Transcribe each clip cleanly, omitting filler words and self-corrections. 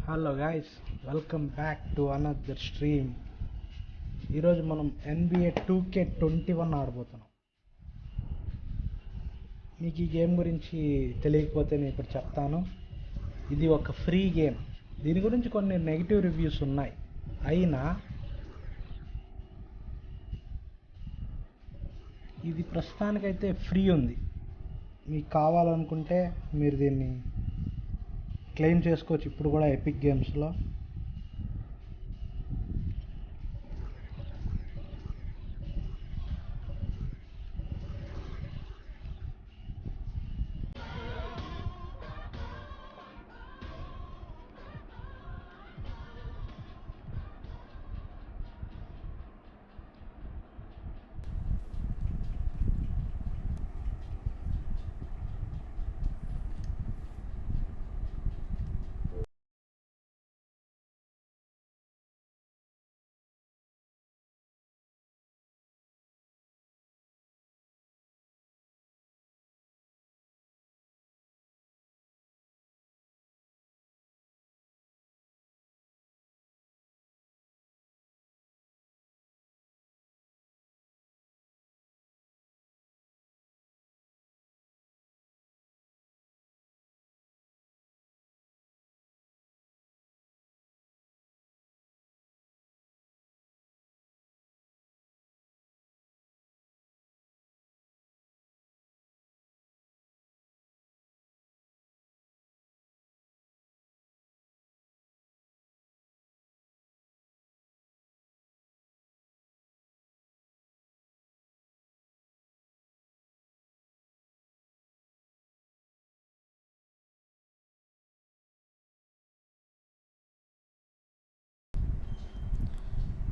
Hello guys, welcome back to another stream. ఈరోజు మనం NBA 2K21 ఆడబోతున్నాం. మీకు ఈ గేమ్ గురించి తెలియకపోతే నేను ఇప్పుడు చెప్తాను. ఇది ఒక ఫ్రీ గేమ్. దీని గురించి కొన్ని నెగిటివ్ రివ్యూస్ ఉన్నాయి. అయినా ఇది ప్రస్తుతానికైతే ఫ్రీ ఉంది. మీకు కావాలనుకుంటే మీరు దీన్ని క్లెయిమ్ చేసుకోవచ్చు ఇప్పుడు కూడా ఎపిక్ గేమ్స్లో.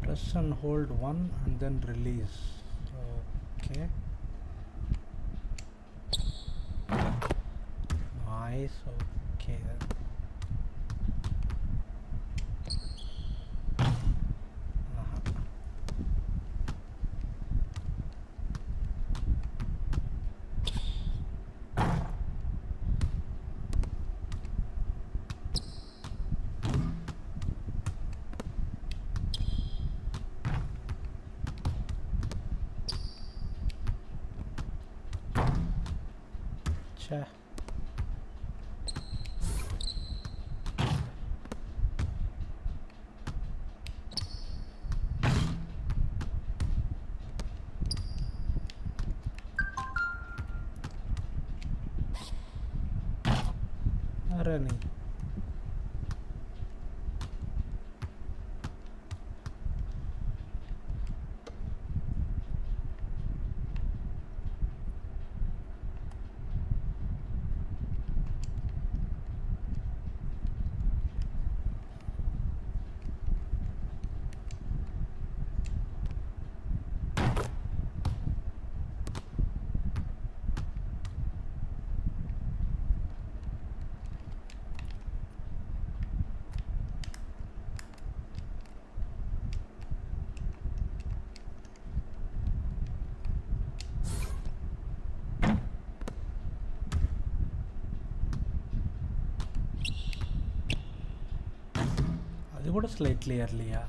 Press and hold 1 and then release. Okay. Nice. Okay. Cha. अरे नहीं. అది కూడా స్లైట్లీ ఎర్లీయా?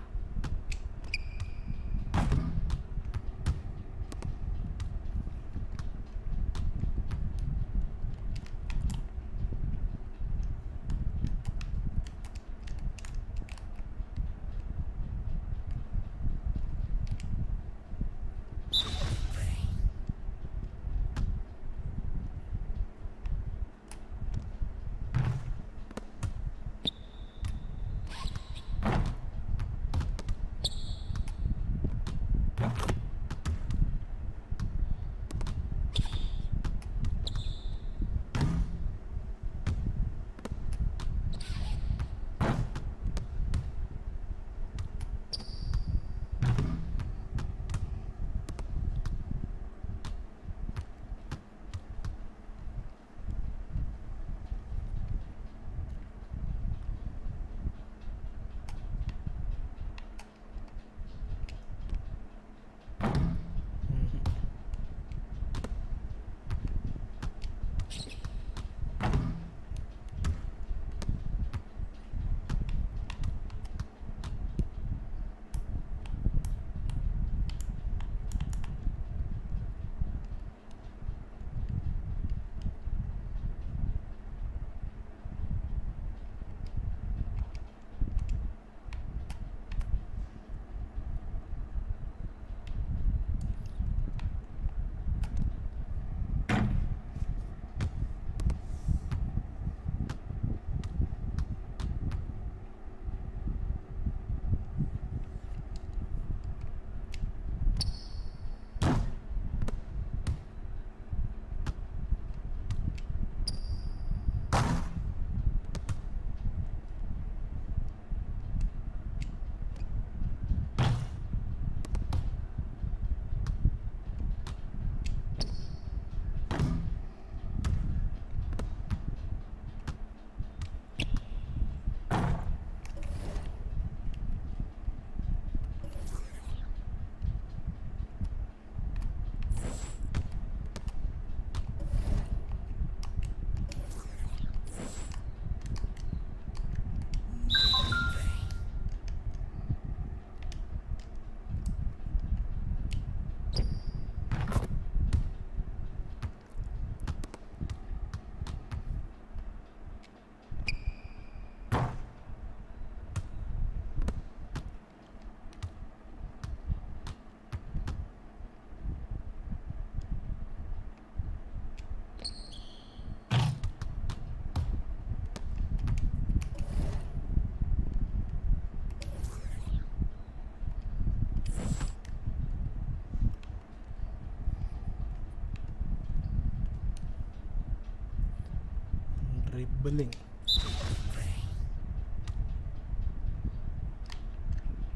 ribbling.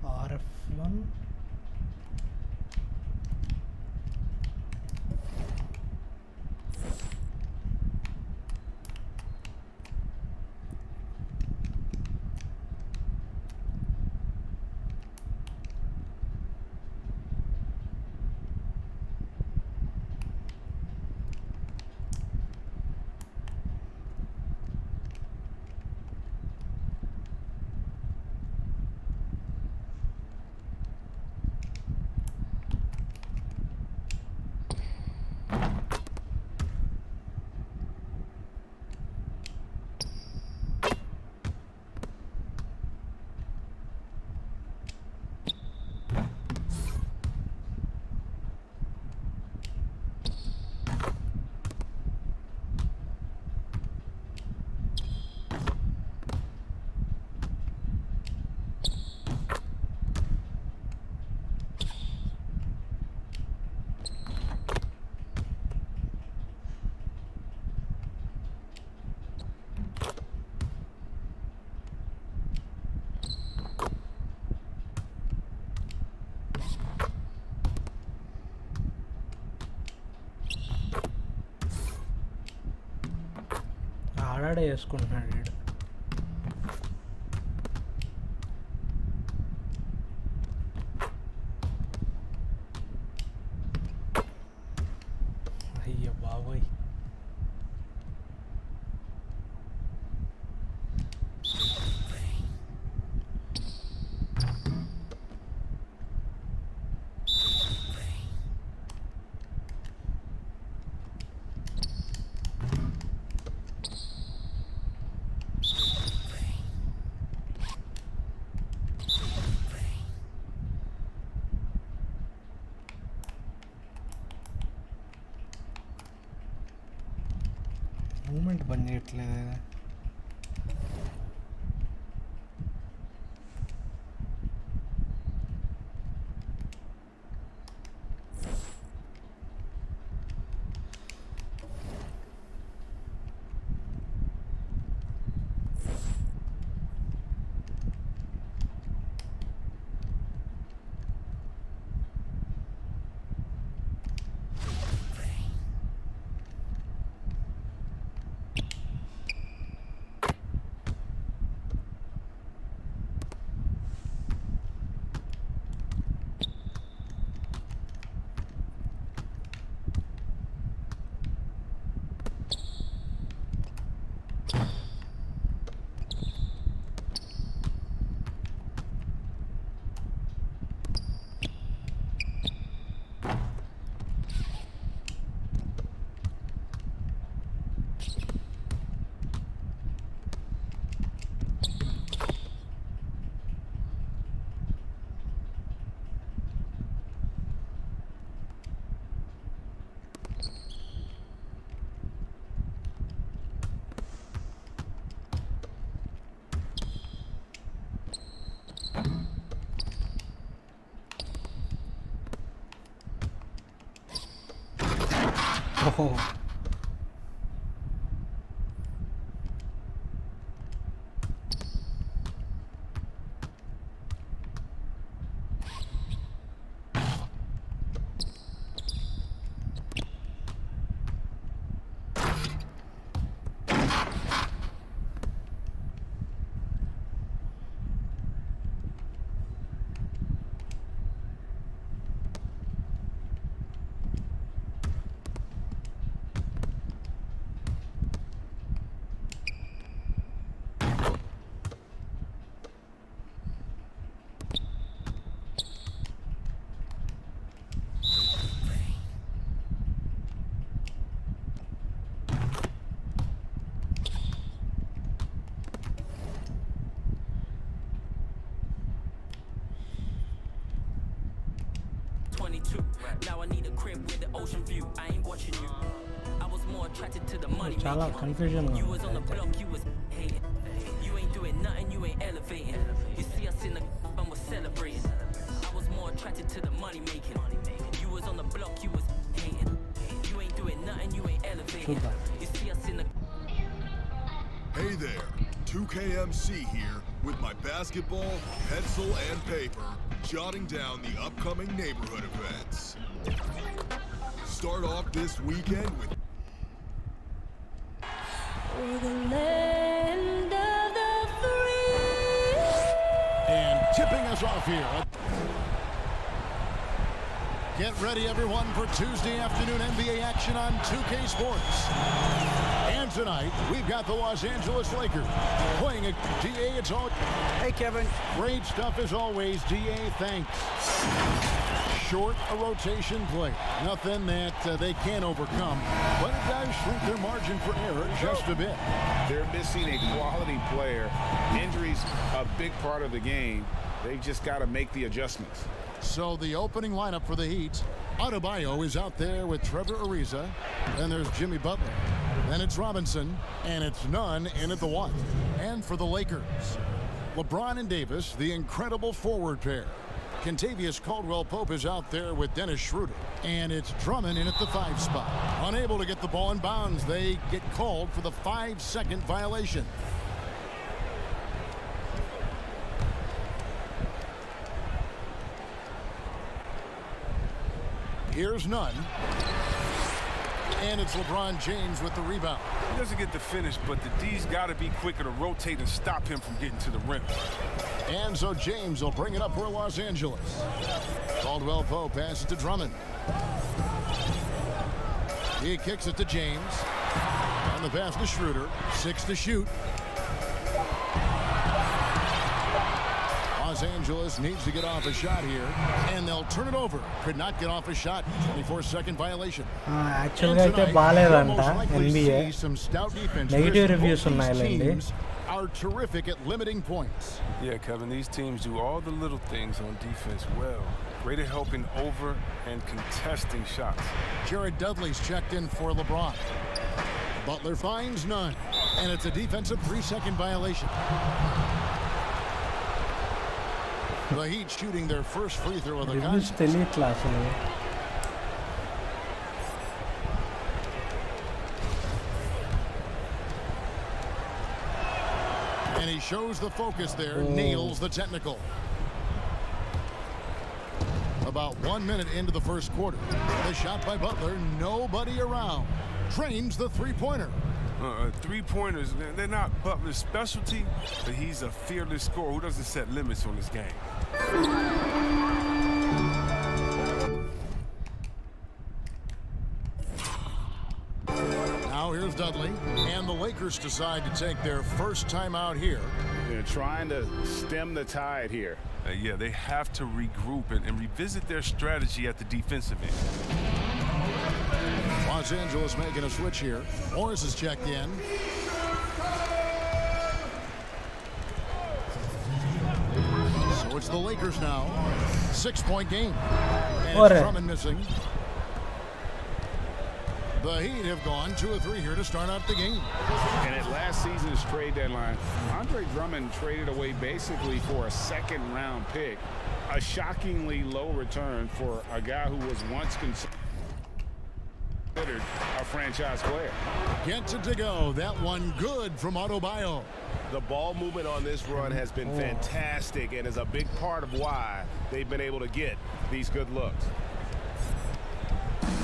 RF1. ఆడాడే వేసుకుంటున్నాడు వీడు. అయ్య బాబోయ్. మూమెంట్ పని చేయట్లేదు. ఓహో, Now I need a crib with the ocean view. I ain't watching you. I was more attracted to the money. చాలా confusion. You was on the block, you was hating. You ain't doing nothing, you ain't elevating. You see us in the and we're celebrating. I was more attracted to the money making. You was on the block, you was hating. You ain't doing nothing, you ain't elevating. You see us in the KMC here with my basketball, pencil, and paper, jotting down the upcoming neighborhood events. Start off this weekend with the land of the free. And tipping us off here. Get ready, everyone, for Tuesday afternoon NBA action on 2K Sports. And tonight, we've got the Los Angeles Lakers playing a DA. It's all. Hey, Kevin. Great stuff as always, DA. Thanks. Short a rotation play. Nothing that they can't overcome, but it does shrink their margin for error just a bit. They're missing a quality player. Injuries a big part of the game. They've just got to make the adjustments. So the opening lineup for the Heat, Adebayo is out there with Trevor Ariza. Then there's Jimmy Butler. Then it's Robinson, and it's Nunn in at the 1. And for the Lakers, LeBron and Davis, the incredible forward pair. Kentavious Caldwell-Pope is out there with Dennis Schroeder. And it's Drummond in at the 5 spot. Unable to get the ball in bounds, they get called for the 5-second violation. Here's Nunn. And it's LeBron James with the rebound. He doesn't get the finish, but the D's got to be quicker to rotate and stop him from getting to the rim. And so James will bring it up for Los Angeles. Caldwell-Pope passes to Drummond. He kicks it to James. And the pass to Schroeder. 6 to shoot. Los Angeles needs to get off a shot here, and they'll turn it over. Could not get off a shot. 24-second violation. యాక్చువల్గా అయితే బాగాలేదంట NBA. Negative reviews ఉన్నాయిలేండి. Are terrific at limiting points. Yeah, Kevin, these teams do all the little things on defense well. Great at helping over and contesting shots. Jared Dudley's checked in for LeBron. Butler finds Nunn, and it's a defensive 3-second violation. The Heat shooting their first free throw of the contest. And he shows the focus there, nails the technical. About 1 minute into the first quarter. The shot by Butler, nobody around. Trains the three-pointer. Three-pointers, they're not Butler's specialty, but he's a fearless scorer who doesn't set limits on his game. Now here's Dudley, and the Lakers decide to take their first time out here. They're trying to stem the tide here. Yeah, they have to regroup and revisit their strategy at the defensive end. Los Angeles making a switch here. Morris is checked in. So it's the Lakers now. 6-point game. And it's Drummond missing. The Heat have gone 2 of 3 here to start out the game. And at last season's trade deadline, Andre Drummond traded away basically for a second-round pick. A shockingly low return for a guy who was once considered a franchise player. Gets it to go. That one good from Adebayo. The ball movement on this run has been fantastic and is a big part of why they've been able to get these good looks.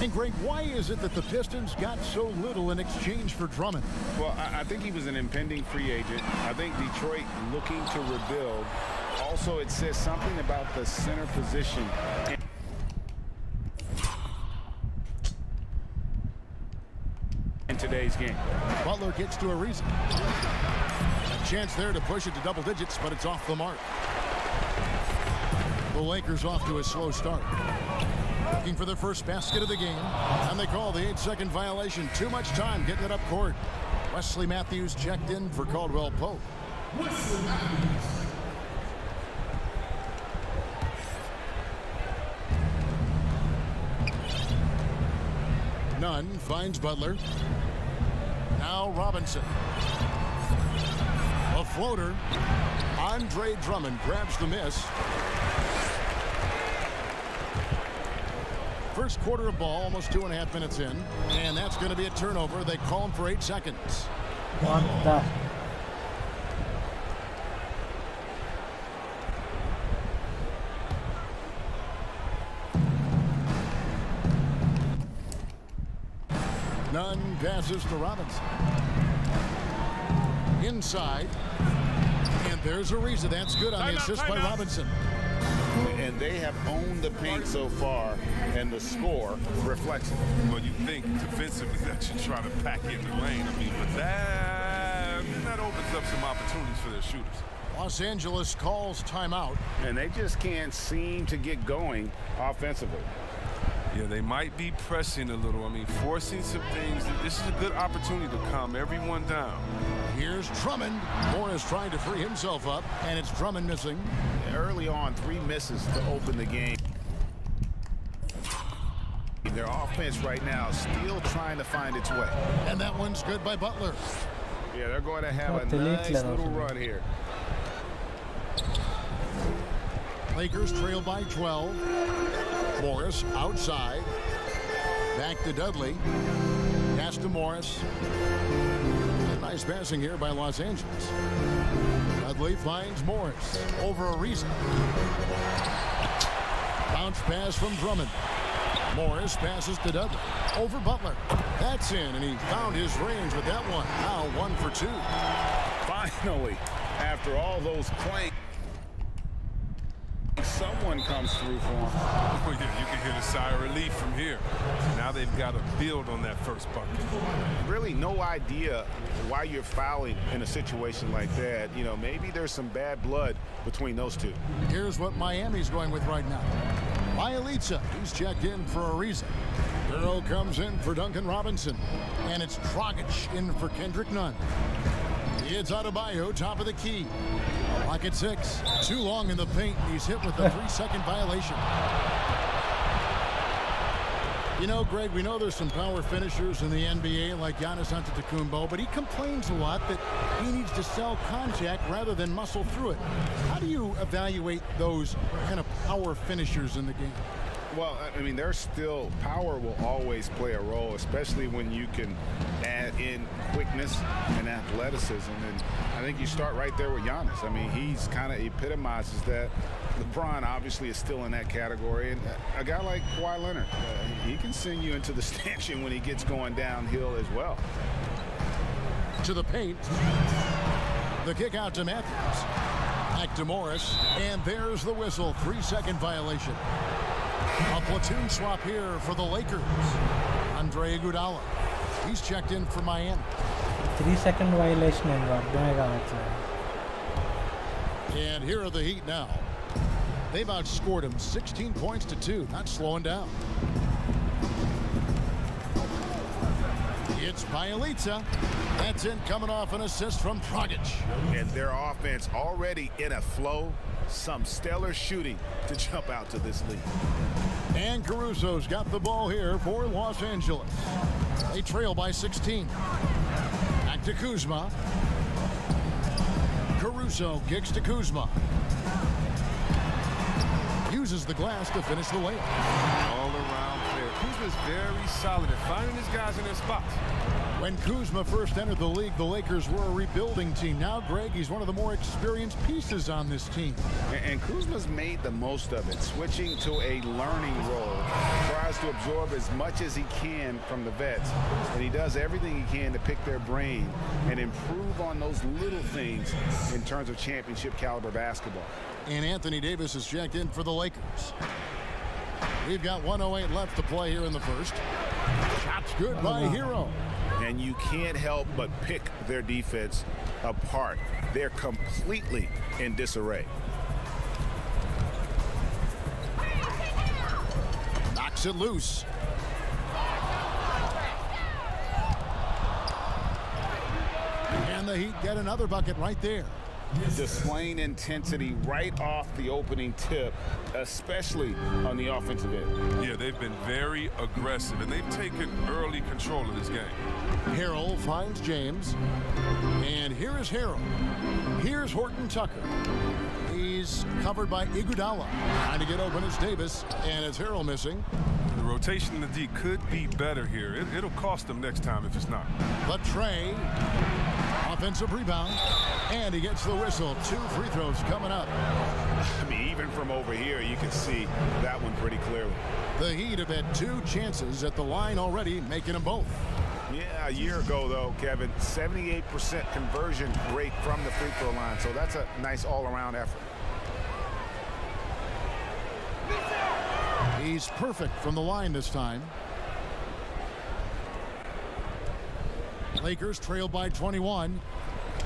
And Greg, why is it that the Pistons got so little in exchange for Drummond? Well, I think he was an impending free agent. I think Detroit looking to rebuild. Also, it says something about the center position. In today's game. Butler gets to Ariza. Chance there to push it to double digits, but it's off the mark. The Lakers off to a slow start. Looking for their first basket of the game, and they call the 8-second violation. Too much time getting it up court. Wesley Matthews checked in for Caldwell-Pope. Nunn finds Butler. Now Robinson. A floater. Andre Drummond grabs the miss. First quarter of ball, almost 2.5 minutes in. And that's going to be a turnover. They call him for 8 seconds. What the? Nunn passes to Robinson. Inside. And there's Ariza. That's good on the assist by Robinson. And they have owned the paint so far, and the score reflects it. Well, you think defensively that you try to pack in the lane. I mean, but that opens up some opportunities for their shooters. Los Angeles calls timeout. And they just can't seem to get going offensively. Yeah, they might be pressing a little. I mean, forcing some things. This is a good opportunity to calm everyone down. Here's Drummond. Morris trying to free himself up, and it's Drummond missing. Early on, 3 misses to open the game. Their offense right now is still trying to find its way. And that one's good by Butler. Yeah, they're going to have a delete nice level. little run here. Lakers trail by 12. Morris outside. Back to Dudley. Pass to Morris. Nice passing here by Los Angeles. Dudley finds Morris over Ariza. Bounce pass from Drummond. Morris passes to Dudley. Over Butler. That's in, and he found his range with that one. Now 1 for 2. Finally, after all those claims, someone comes through for him. Oh, yeah, you can hear the sigh of relief from here. Now they've got to build on that first bucket. Really no idea why you're fouling in a situation like that. You know, maybe there's some bad blood between those two. Here's what Miami's going with right now. Bielitsa, he's checked in for Ariza. Girl comes in for Duncan Robinson. And it's Dragic in for Kendrick Nunn. It's Adebayo, top of the key. Lock at 6. Too long in the paint. He's hit with a 3-second violation. You know, Greg, we know there's some power finishers in the NBA like Giannis Antetokounmpo, but he complains a lot that he needs to sell contact rather than muscle through it. How do you evaluate those kind of power finishers in the game? Well, I mean, there's still power will always play a role, especially when you can add in quickness and athleticism. And I think you start right there with Giannis. I mean, he's kind of epitomizes that. LeBron obviously is still in that category. And a guy like Kawhi Leonard, he can send you into the stanchion when he gets going downhill as well. To the paint. The kick out to Matthews. Back to Morris. And there's the whistle. 3-second violation. A platoon swap here for the Lakers. Andre Iguodala. He's checked in for Miami. 3-second violation and అర్థమే కావట్లేదు. And here are the Heat now. They've outscored him 16 points to 2. Not slowing down. It's Bielitsa. That's in, coming off an assist from Dragic. And their offense already in a flow. Some stellar shooting to jump out to this lead. And Caruso's got the ball here for Los Angeles. They trail by 16. Back to Kuzma. Caruso kicks to Kuzma. Uses the glass to finish the layup. All around player. Kuzma's very solid at finding his guys in their spots. When Kuzma first entered the league, the Lakers were a rebuilding team. Now, Greg, he's one of the more experienced pieces on this team. And Kuzma's made the most of it, switching to a learning role. Tries to absorb as much as he can from the vets. And he does everything he can to pick their brain and improve on those little things in terms of championship caliber basketball. And Anthony Davis is checked in for the Lakers. We've got 1:08 left to play here in the first. Shot's good by Hero. And you can't help but pick their defense apart. They're completely in disarray. Knocks it loose. And the Heat get another bucket right there. Displaying intensity right off the opening tip, especially on the offensive end. Yeah, they've been very aggressive, and they've taken early control of this game. Harrell finds James. And here is Harrell. Here's Horton Tucker. He's covered by Iguodala. Trying to get open is Davis. And it's Harrell missing. The rotation in the D could be better here. It'll cost them next time if it's not. But Trey. Offensive rebound. And he gets the whistle. 2 free throws coming up. I mean, even from over here, you can see that one pretty clearly. The Heat have had 2 chances at the line already, making them both. Yeah, a year ago, though, Kevin, 78% conversion rate from the free throw line. So that's a nice all-around effort. He's perfect from the line this time. Lakers trail by 21.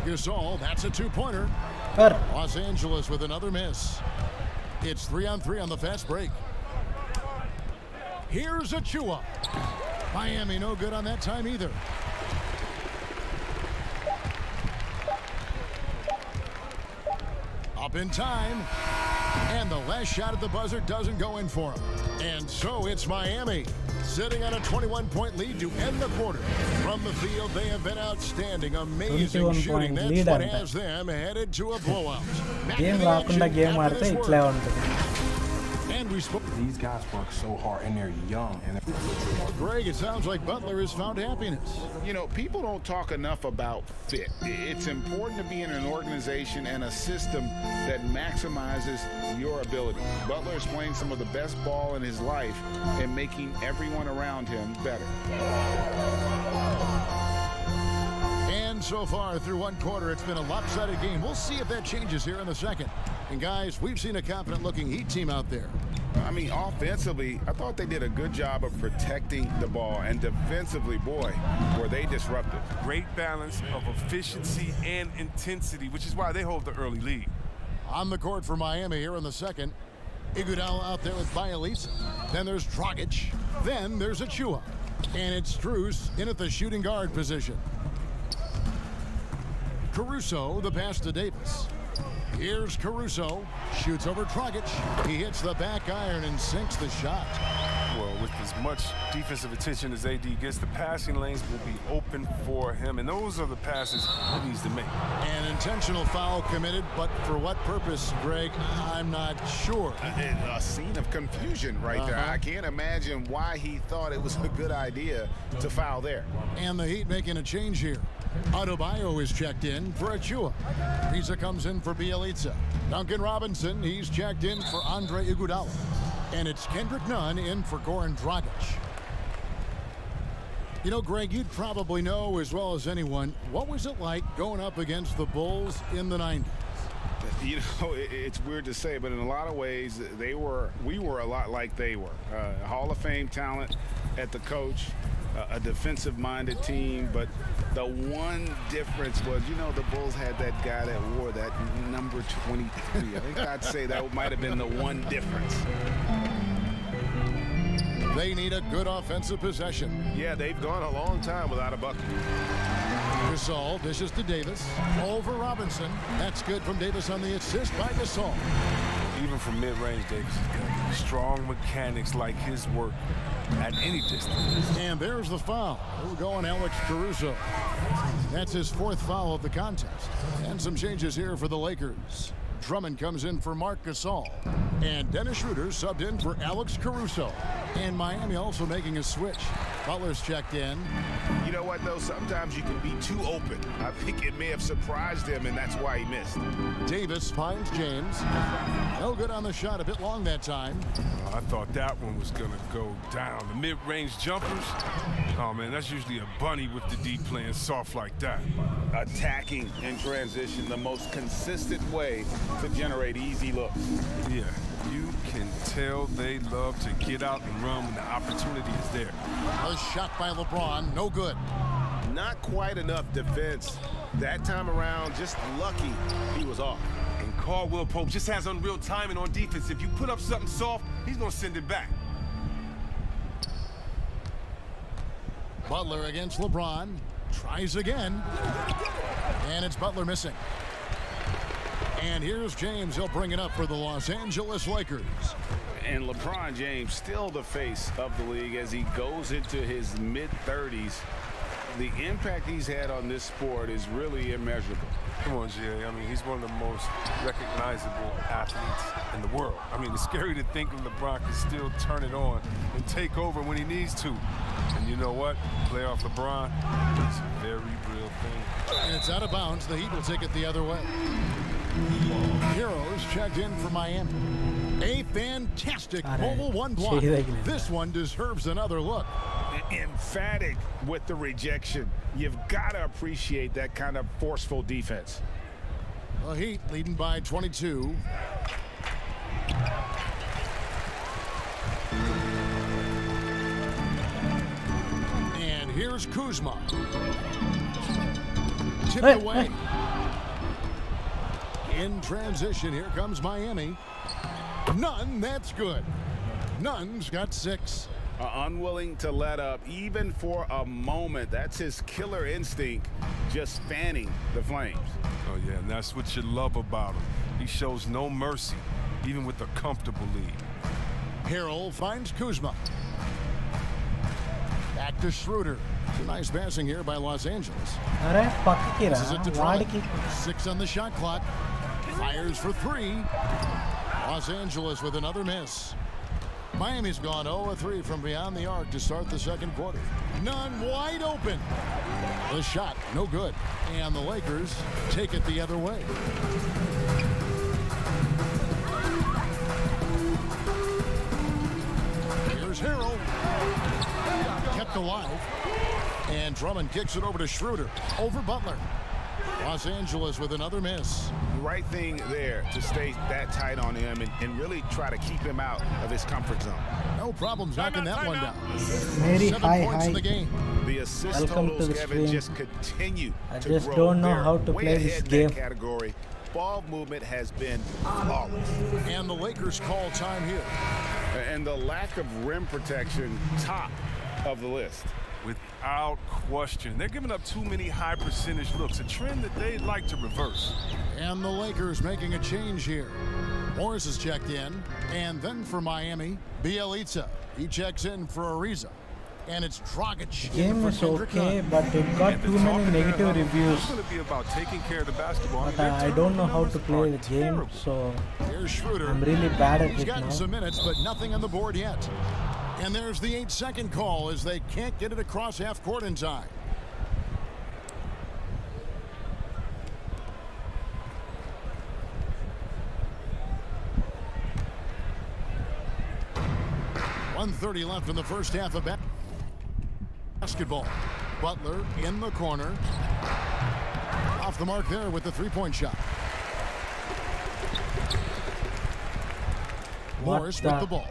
Gasol, that's a two-pointer. Per. Los Angeles with another miss. It's 3-on-3 on the fast break. Here's Achua. Miami no good on that time either. Up in time. And the last shot at the buzzer doesn't go in for him. And so it's Miami sitting on a 21-point lead to end the quarter. From the field, they have been outstanding. Amazing 21 shooting. point That's lead what anta. has them headed to a blowout. Game రాకుండా game ఆడితే ఇట్లే ఉంటుంది. And we spoke. These guys work so hard and they're young. And Greg, it sounds like Butler has found happiness. You know, people don't talk enough about fit. It's important to be in an organization and a system that maximizes your ability. Butler is playing some of the best ball in his life and making everyone around him better. And so far through one quarter, it's been a lopsided game. We'll see if that changes here in the second. And guys, we've seen a confident-looking Heat team out there. I mean, offensively, I thought they did a good job of protecting the ball. And defensively, boy, were they disruptive. Great balance of efficiency and intensity, which is why they hold the early lead. On the court for Miami here in the second. Iguodala out there with Bielitsa. Then there's Dragic. Then there's Achua. And it's Strus in at the shooting guard position. Caruso, the pass to Davis. Here's Caruso. Shoots over Dragic. He hits the back iron and sinks the shot. Well, with as much defensive attention as AD gets, the passing lanes will be open for him, and those are the passes he needs to make. An intentional foul committed, but for what purpose, Greg? I'm not sure. A scene of confusion right there. I can't imagine why he thought it was a good idea to foul there. And the Heat making a change here. Adebayo is checked in for Achua. Ariza comes in for Bielitsa. Duncan Robinson, he's checked in for Andre Iguodala. And it's Kendrick Nunn in for Goran Dragic. You know, Greg, you'd probably know as well as anyone, what was it like going up against the Bulls in the 90s? You know, it's weird to say, but in a lot of ways, we were a lot like they were. Hall of Fame talent at the coach, a defensive-minded team, but the one difference was, you know, the Bulls had that guy that wore that number 23. I think I'd say that might have been the one difference. They need a good offensive possession. Yeah, they've gone a long time without a bucket. Gasol dishes to Davis. Over Robinson. That's good from Davis on the assist by Gasol. Even from mid-range, Davis has got strong mechanics like his work at any distance. And there's the foul. We'll go on Alex Caruso. That's his fourth foul of the contest. And some changes here for the Lakers. Drummond comes in for Marc Gasol. And Dennis Schroeder subbed in for Alex Caruso. And Miami also making a switch. Butler's checked in. You know what, though? Sometimes you can be too open. I think it may have surprised him, and that's why he missed. Davis finds James. No good on the shot. A bit long that time. I thought that one was going to go down. The mid-range jumpers, oh, man, that's usually a bunny with the D playing soft like that. Attacking in transition, the most consistent way to generate easy looks. Yeah, you can tell they love to get out and run when the opportunity is there. A shot by LeBron, no good. Not quite enough defense. That time around, just lucky he was off. And Caldwell Pope just has unreal timing on defense. If you put up something soft, he's going to send it back. Butler against LeBron. Tries again. And it's Butler missing. And here's James. He'll bring it up for the Los Angeles Lakers. And LeBron James still the face of the league as he goes into his mid-30s. The impact he's had on this sport is really immeasurable. Come on, Jay. I mean, he's one of the most recognizable athletes in the world. I mean, it's scary to think that LeBron can still turn it on and take over when he needs to. And you know what? Playoff LeBron is a very real thing. And it's out of bounds. The Heat will take it the other way. Heroes checked in for Miami. A fantastic mobile one block. This one deserves another look. Emphatic with the rejection. You've got to appreciate that kind of forceful defense. The Heat leading by 22. And here's Kuzma. Tipped away. In transition, here comes Miami. Nunn, that's good. Nunn's got 6. Unwilling to let up even for a moment. That's his killer instinct, just fanning the flames. Oh, yeah, and that's what you love about him. He shows no mercy, even with a comfortable lead. Harrell finds Kuzma. Back to Schroeder. It's a nice passing here by Los Angeles. అరే పక్కకి రా This is it to Drummond. వాడికి 6 on the shot clock. Fires for 3. Los Angeles with another miss. Miami's gone 0-3 from beyond the arc to start the second quarter. Nunn wide open. The shot, no good. And the Lakers take it the other way. Here's Harrell. Kept alive. And Drummond kicks it over to Schroeder. Over Butler. Los Angeles with another miss. Right thing there to stay that tight on him and really try to keep him out of his comfort zone. No problems knocking that one down. Mary, 7 hi, points hi. in the game. The assist Welcome to totals, the Kevin, stream. just continue I to just grow. don't know They're how to way play this ahead in game. that category. Ball movement has been flawless. And the Lakers call time here. And the lack of rim protection, top of the list. Without question. They're giving up too many high percentage looks, a trend that they'd like to reverse. And the Lakers making a change here. Morris is checked in. And then for Miami, Bielitsa. He checks in for Ariza. And it's Dragic. Game in is for Kendrick okay, Nunn. but it got And the too talk many in their negative huddle, reviews. It's going to be about taking care of the basketball. But their I don't know how to turnover play numbers the are game, terrible. so Here's Schroeder. I'm really bad at He's it gotten now. some minutes, but nothing on the board yet. And there's the 8-second call as they can't get it across half court in time. .130 left in the first half of basketball. Butler in the corner. Off the mark there with the three-point shot. What Morris the- with the ball.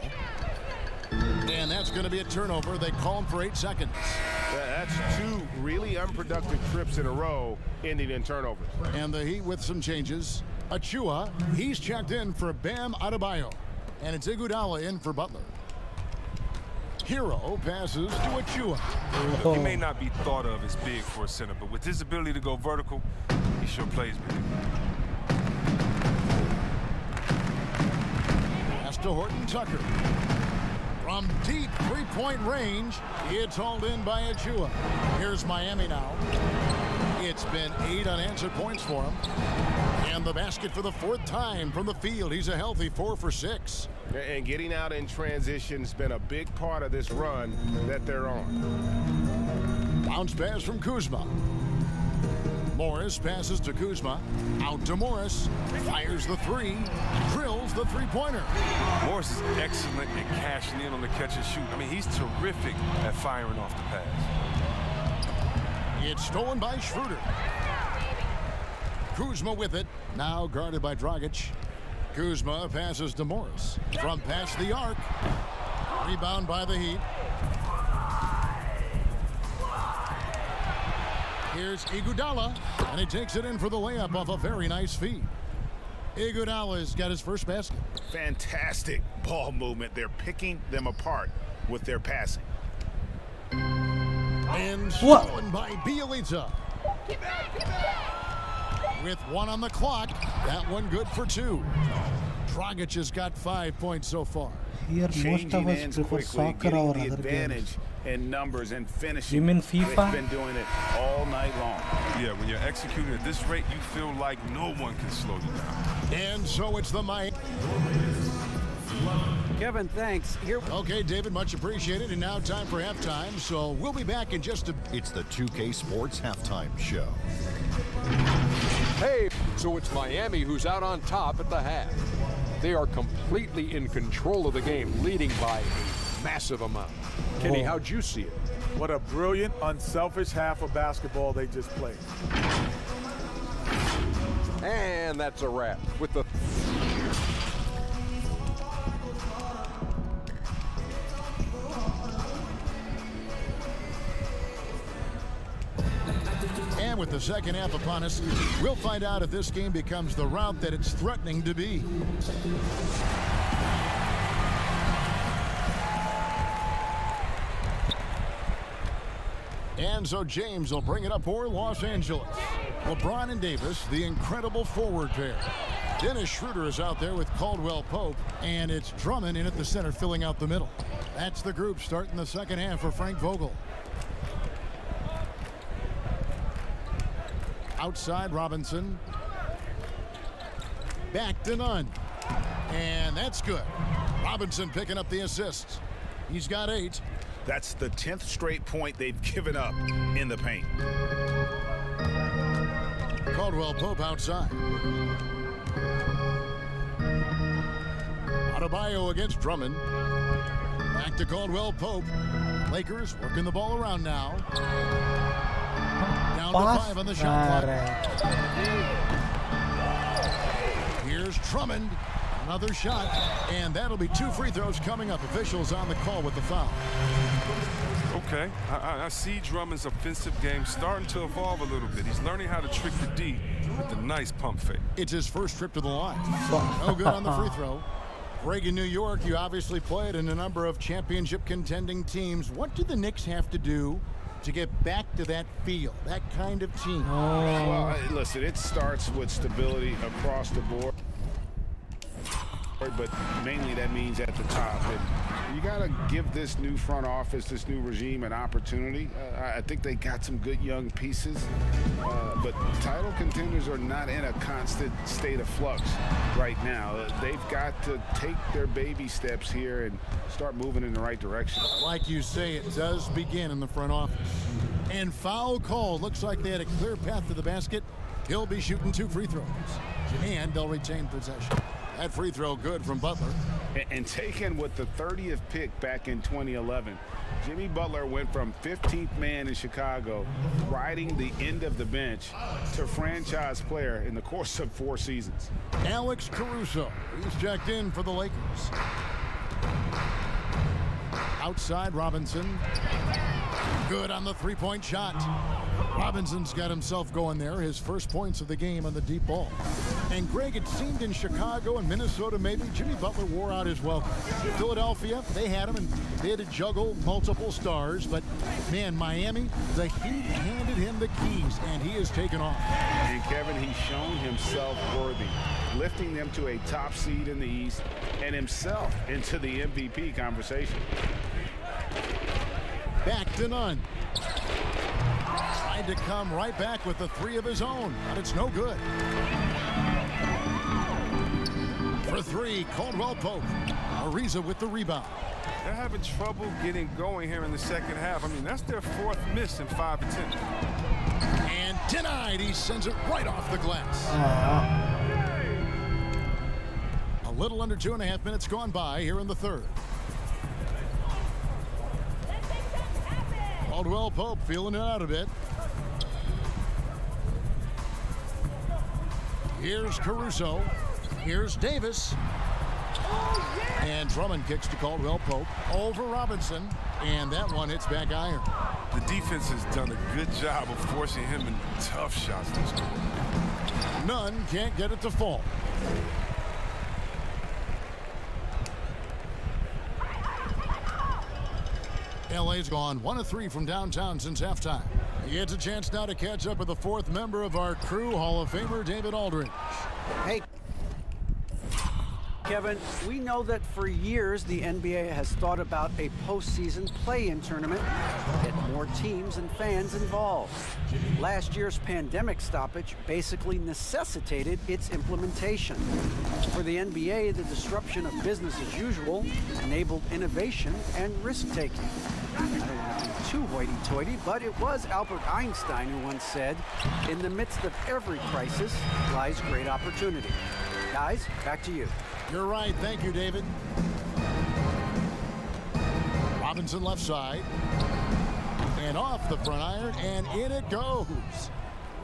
And that's going to be a turnover. They call him for 8 seconds. That's 2 really unproductive trips in a row, ending in turnovers. And the Heat with some changes. Achua, he's checked in for Bam Adebayo. And it's Iguodala in for Butler. Hero passes to Achua. Oh, He may not be thought of as big for a center, but with his ability to go vertical, he sure plays big. Pass to Horton Tucker. From deep three-point range, it's hauled in by Achua. Here's Miami now. It's been 8 unanswered points for him. And the basket for the 4th time from the field. He's a healthy 4 for 6. And getting out in transition has been a big part of this run that they're on. Bounce pass from Kuzma. Morris passes to Kuzma. Out to Morris. Fires the 3. Drills the three-pointer. Morris is excellent at cashing in on the catch and shoot. I mean, he's terrific at firing off the pass. It's stolen by Schroeder. Kuzma with it. Now guarded by Dragic. Kuzma passes to Morris. From past the arc. Rebound by the Heat. Here's Iguodala. And he takes it in for the layup off a very nice feed. Iguodala's got his first basket. Fantastic ball movement. They're picking them apart with their passing. And What? stolen by Bielitsa. With 1 on the clock, that one good for 2. Dragic has got 5 points so far. here most Changing of us ends prefer quickly, soccer getting or the other advantage games. in numbers and finishing. You mean They've FIFA? been doing it all night long. Yeah, when you're executing at this rate, you feel like no one can slow you down. And so it's the Miami. Kevin, thanks. Here. Okay, David, much appreciated. And now time for halftime. So we'll be back in just a... It's the 2K Sports Halftime Show. Hey, so it's Miami who's out on top at the half. They are completely in control of the game, leading by a massive amount. Kenny, how'd you see it? What a brilliant, unselfish half of basketball they just played. And that's a wrap with the And with the second half upon us, we'll find out if this game becomes the rout that it's threatening to be. And so James will bring it up for Los Angeles. LeBron and Davis, the incredible forward pair. Dennis Schroeder is out there with Caldwell Pope, and it's Drummond in at the center filling out the middle. That's the group starting the second half for Frank Vogel. Outside Robinson. Back to Nunn. And that's good. Robinson picking up the assists. He's got 8. That's the 10th straight point they've given up in the paint. Caldwell Pope outside. Adebayo against Drummond. Back to Caldwell Pope. Lakers working the ball around now. Down to 5 on the shot clock. Here's Drummond. Another shot. And that'll be 2 free throws coming up. Officials on the call with the foul. Okay, I see Drummond's offensive game starting to evolve a little bit. He's learning how to trick the D with a nice pump fake. It's his first trip to the line. No good on the free throw. Greg, in New York, you obviously played in a number of championship contending teams. What do the Knicks have to do to get back to that feel, that kind of team? Well, listen, it starts with stability across the board. But mainly that means at the top. And you got to give this new front office, this new regime, an opportunity. I think they got some good young pieces, but title contenders are not in a constant state of flux right now. They've got to take their baby steps here and start moving in the right direction. Like you say, it does begin in the front office. And foul call. Looks like they had a clear path to the basket. He'll be shooting 2 free throws, and they'll retain possession. That free throw good from Butler. And taken with the 30th pick back in 2011, Jimmy Butler went from 15th man in Chicago, riding the end of the bench, to franchise player in the course of 4 seasons. Alex Caruso, he's checked in for the Lakers. Outside Robinson. Good on the 3-point shot. Robinson's got himself going there, his first points of the game on the deep ball. And Greg, it seemed in Chicago and Minnesota maybe, Jimmy Butler wore out his welcome. Philadelphia, they had him and they had to juggle multiple stars, but man, Miami, the Heat handed him the keys and he has taken off. And Kevin, he's shown himself worthy, lifting them to a top seed in the East and himself into the MVP conversation. Back to Nunn. Tried to come right back with the 3 of his own, but it's no good. For 3, Caldwell Pope. Ariza with the rebound. They're having trouble getting going here in the second half. I mean, that's their 4th miss in 5 attempts. And denied. He sends it right off the glass. A little under 2.5 minutes gone by here in the third. Caldwell Pope feeling it out a bit. Here's Caruso. Here's Davis. And Drummond kicks to Caldwell Pope over Robinson. And that one hits back iron. The defense has done a good job of forcing him in tough shots this game. Nunn can't get it to fall. LA's gone 1 of 3 from downtown since halftime. He gets a chance now to catch up with the 4th member of our crew, Hall of Famer David Aldridge. Hey, Kevin, we know that for years the NBA has thought about a postseason play-in tournament to get more teams and fans involved. Last year's pandemic stoppage basically necessitated its implementation. For the NBA, the disruption of business as usual enabled innovation and risk-taking. don't want to be too hoity-toity, but it was Albert Einstein who once said, "In the midst of every crisis lies great opportunity." Guys, back to you. You're right. Thank you, David. Robinson left side. And off the front iron, and in it goes.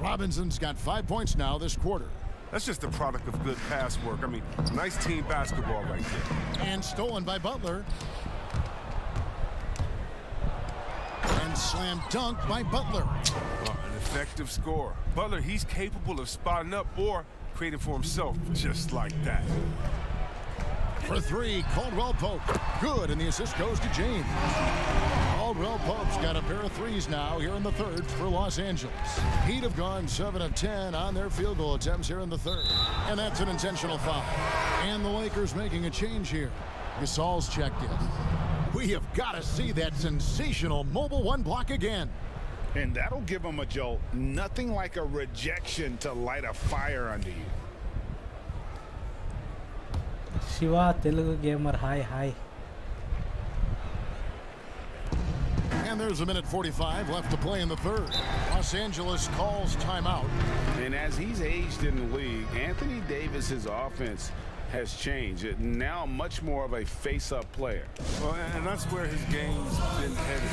Robinson's got 5 points now this quarter. That's just the product of good pass work. I mean, nice team basketball right there. And stolen by Butler. And slam dunk by Butler. Well, an effective scorer. Butler, he's capable of spotting up or creating for himself just like that. For three, Caldwell Pope. Good, and the assist goes to James. Caldwell Pope's got a pair of threes now here in the third for Los Angeles. Heat have gone 7 of 10 on their field goal attempts here in the third. And that's an intentional foul. And the Lakers making a change here. Gasol's checked in. We have got to see that sensational mobile one block again. And that'll give them a jolt. Nothing like a rejection to light a fire under you. Shiva Telugu gamer, hi. And there's a minute 45 left to play in the third. Los Angeles calls timeout. And as he's aged in the league, Anthony Davis's offense has changed. Now much more of a face-up player. Well, and that's where his game's been headed.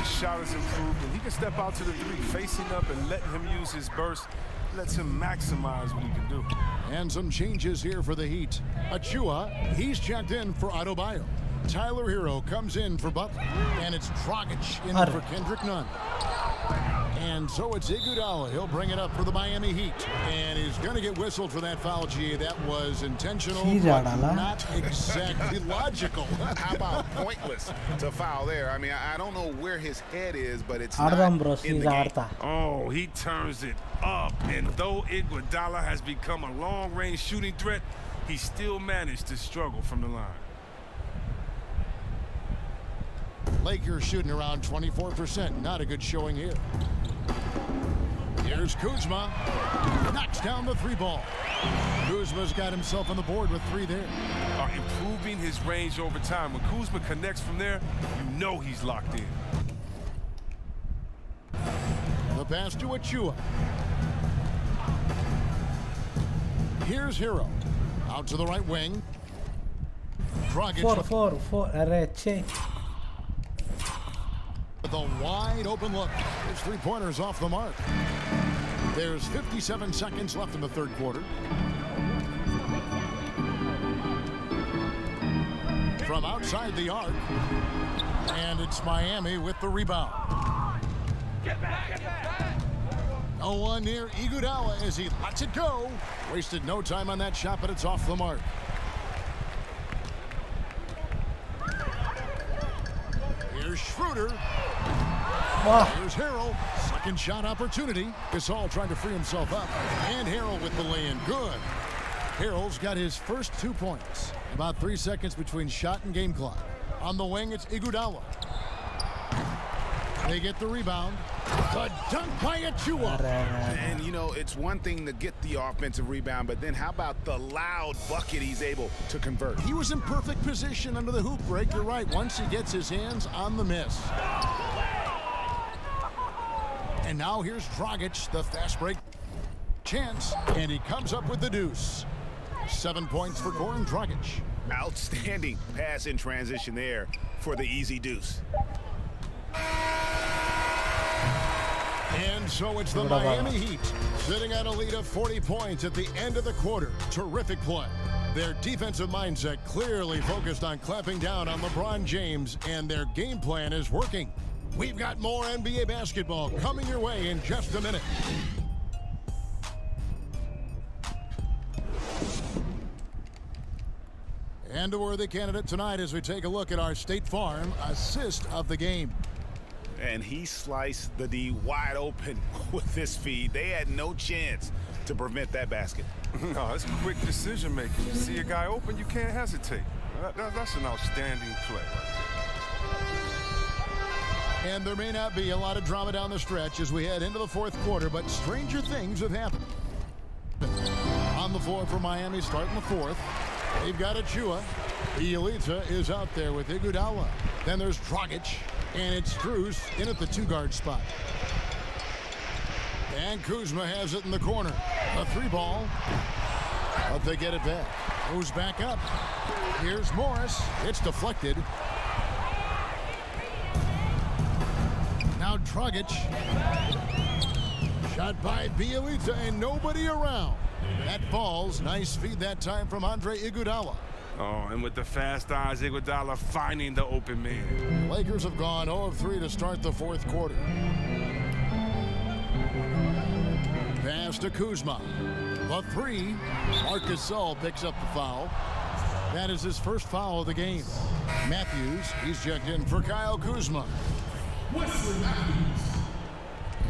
His shot has improved, and he can step out to the three, facing up and letting him use his burst. Lets him maximize what he can do. And some changes here for the Heat. Achua, he's checked in for Adebayo. Tyler Hero comes in for Butler. And it's Dragic in for Kendrick Nunn. And so it's Iguodala. He'll bring it up for the Miami Heat. And he's going to get whistled for that foul. Gee, that was intentional, but not exactly logical. How about pointless to foul there? I mean, I don't know where his head is, but it's not in the game. Oh, he turns it up. And though Iguodala has become a long-range shooting threat, he still managed to struggle from the line. Lakers shooting around 24%. Not a good showing here. Here's Kuzma. Knocks down the three ball. Kuzma's got himself on the board with three there. Improving his range over time. When Kuzma connects from there, you know he's locked in. The pass to Achua. Here's Hero. Out to the right wing. Dragic. 4 Arre, With a wide open look. His three-pointers off the mark. There's 57 seconds left in the third quarter. From outside the arc. And it's Miami with the rebound. Get back! No one near Iguodala as he lets it go. Wasted no time on that shot, but it's off the mark. Here's Schroeder. Here's Harrell. Second shot opportunity. Gasol trying to free himself up. And Harrell with the lay-in. Good. Harrell's got his first 2 points. About 3 seconds between shot and game clock. On the wing, it's Iguodala. They get the rebound. The dunk by Achua. And, you know, it's one thing to get the offensive rebound, but then how about the loud bucket he's able to convert? He was in perfect position under the hoop break. You're right. Once he gets his hands on the miss. And now here's Dragic, the fast break chance, and he comes up with the deuce. 7 points for Goran Dragic. Outstanding pass in transition there for the easy deuce. And so it's the Miami Heat sitting at a lead of 40 points at the end of the quarter. Terrific play. Their defensive mindset clearly focused on clamping down on LeBron James, and their game plan is working. We've got more NBA basketball coming your way in just a minute. And a worthy candidate tonight as we take a look at our State Farm assist of the game. And he sliced the D wide open with this feed. They had no chance to prevent that basket. No, it's quick decision making. You see a guy open, you can't hesitate. That's an outstanding play. And there may not be a lot of drama down the stretch as we head into the fourth quarter, but stranger things have happened. On the floor for Miami starting the fourth. They've got Achua. Elita is out there with Iguodala. Then there's Dragic. And it's Strus in at the 2-guard spot. And Kuzma has it in the corner. A 3-ball. But they get it back. Goes back up. Here's Morris. It's deflected. Now Dragic. Shot by Bielitsa and nobody around. That falls. Nice feed that time from Andre Iguodala. Oh, and with the fast eyes, Iguodala finding the open man. Lakers have gone 0 of 3 to start the fourth quarter. Pass to Kuzma. The 3. Marcus Gasol picks up the foul. That is his first foul of the game. Matthews, he's checked in for Kyle Kuzma.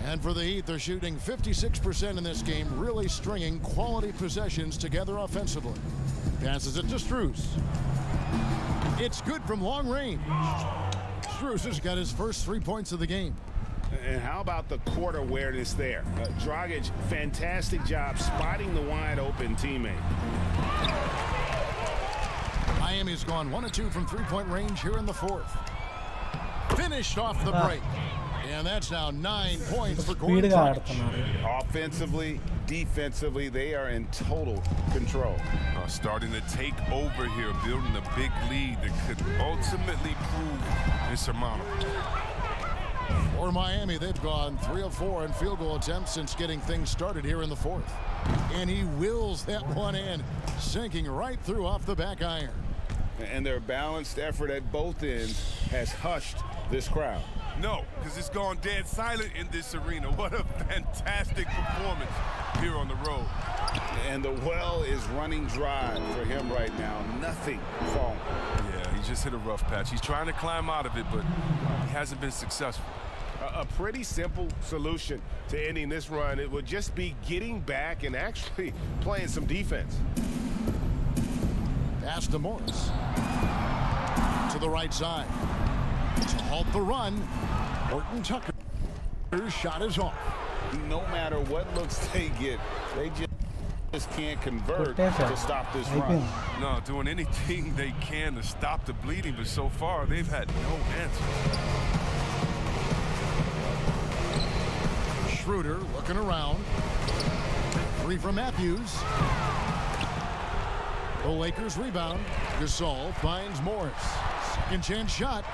And for the Heat, they're shooting 56% in this game, really stringing quality possessions together offensively. Passes it to Strus. It's good from long range. Strus has got his first 3 points of the game. And how about the court awareness there? Dragic, fantastic job spotting the wide open teammate. Miami's gone 1 of 2 from 3-point range here in the fourth. Finished off the break. And that's now 9 points for Gordon Dragic. Offensively, defensively, they are in total control. Starting to take over here, building a big lead that could ultimately prove insurmountable. For Miami, they've gone 3 of 4 in field goal attempts since getting things started here in the fourth. And he wills that one in, sinking right through off the back iron. And their balanced effort at both ends has hushed this crowd. No, because it's gone dead silent in this arena. What a fantastic performance here on the road. And the well is running dry for him right now. Nothing falling. Yeah, he just hit a rough patch. He's trying to climb out of it, but he hasn't been successful. A pretty simple solution to ending this run. It would just be getting back and actually playing some defense. Pass to Morris. To the right side. To halt the run, Horton Tucker's shot is off. No matter what looks they get, they just can't convert to stop this run. No, doing anything they can to stop the bleeding, but so far they've had no answer. Schroeder looking around. 3 from Matthews. The Lakers rebound. Gasol finds Morris. Second chance shot.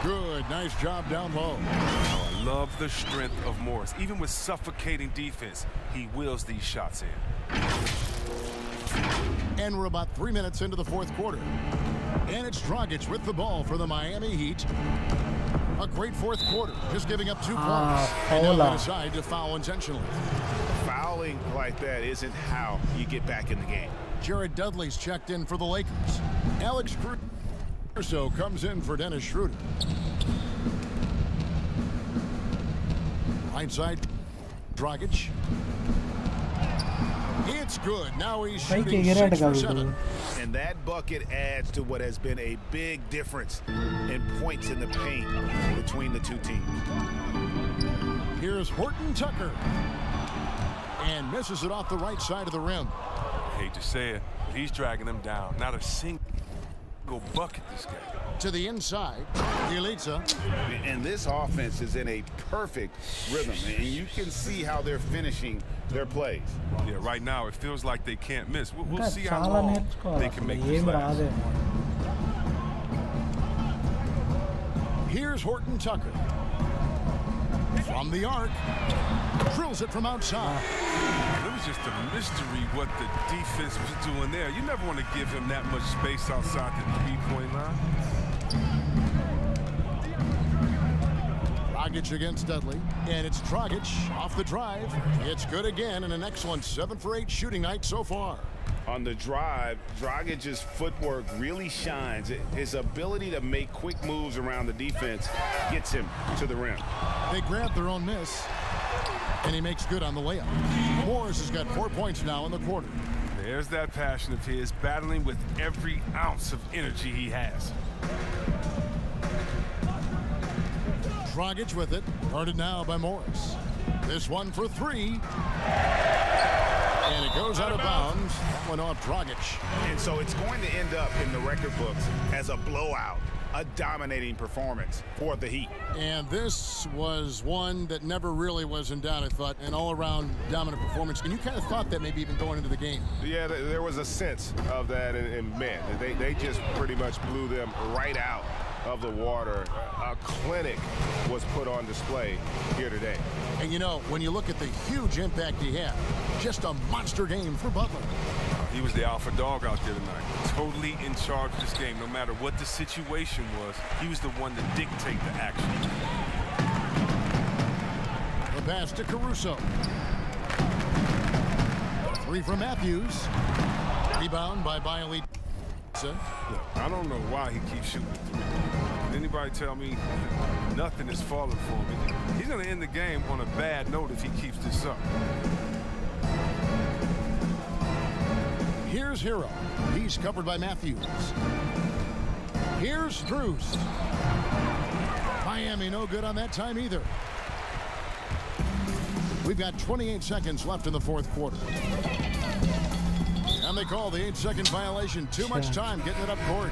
Good. Nice job down low. Oh, I love the strength of Morris. Even with suffocating defense, he wheels these shots in. And we're about 3 minutes into the fourth quarter. And it's Dragic with the ball for the Miami Heat. A great fourth quarter, just giving up 2 points. And now they decide to foul intentionally. Fouling like that isn't how you get back in the game. Jared Dudley's checked in for the Lakers. Alex Caruso comes in for Dennis Schroeder. Right side, Dragic. It's good. Now he's shooting 6 for 7. And that bucket adds to what has been a big difference in points in the paint between the two teams. Here's Horton Tucker. And misses it off the right side of the rim. I hate to say it, he's dragging them down. Not a single bucket this game. To the inside, Bielitsa. And this offense is in a perfect rhythm, and you can see how they're finishing their plays. Yeah, right now it feels like they can't miss. We'll see how long they can make this last. Here's Horton Tucker. From the arc. Drills it from outside. It was just a mystery what the defense was doing there. You never want to give him that much space outside the three-point line. Dragic against Dudley, and it's Dragic off the drive. It's good again, and an excellent 7 for 8 shooting night so far. On the drive, Dragic's footwork really shines. His ability to make quick moves around the defense gets him to the rim. They grab their own miss, and he makes good on the layup. Morris has got 4 points now in the quarter. There's that passion of his, battling with every ounce of energy he has. Dragic with it, guarded now by Morris. This one for 3. And it goes out of bounds. That one off Dragic. And so it's going to end up in the record books as a blowout. a dominating performance for the Heat. And this was one that never really was in doubt, I thought, an all-around dominant performance. And you kind of thought that maybe even going into the game. Yeah, there was a sense of that, and man, they just pretty much blew them right out of the water. A clinic was put on display here today. And you know, when you look at the huge impact he had, just a monster game for Butler. He was the alpha dog out there tonight. Totally in charge of this game. No matter what the situation was, he was the one to dictate the action. The pass to Caruso. 3 from Matthews. Rebound by Bailey. I don't know why he keeps shooting the 3. Did anybody tell me nothing is falling for me? He's going to end the game on a bad note if he keeps this up. Here's Hero. He's covered by Matthews. Here's Drews. Miami no good on that time either. We've got 28 seconds left in the fourth quarter. And they call the 8-second violation. Too much time getting it up court.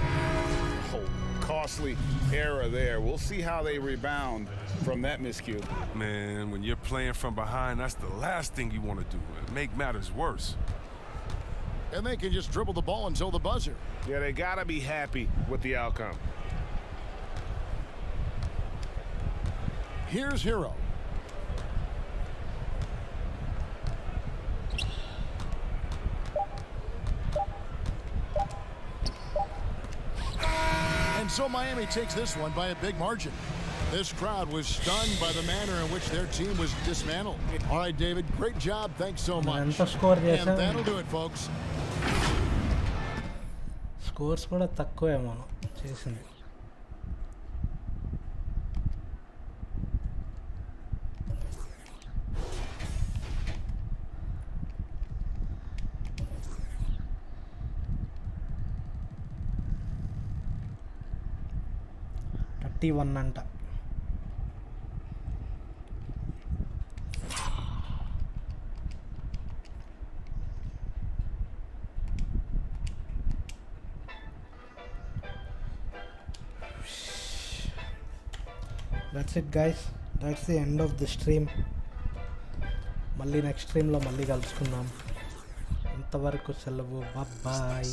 Oh, costly error there. We'll see how they rebound from that miscue. Man, when you're playing from behind, that's the last thing you want to do. Make matters worse. And they can just dribble the ball until the buzzer. Yeah, they got to be happy with the outcome. Here's Hero. And so Miami takes this one by a big margin. This crowd was stunned by the manner in which their team was dismantled. All right, David, great job. Thanks so much. And that'll do it, folks. Scores కూడా తక్కువే మనం చేసింది. అంట. That's it guys, that's the end of the stream. మళ్ళీ next స్ట్రీమ్లో మళ్ళీ కలుసుకుందాం. ఇంతవరకు సెలవు, బాయ్.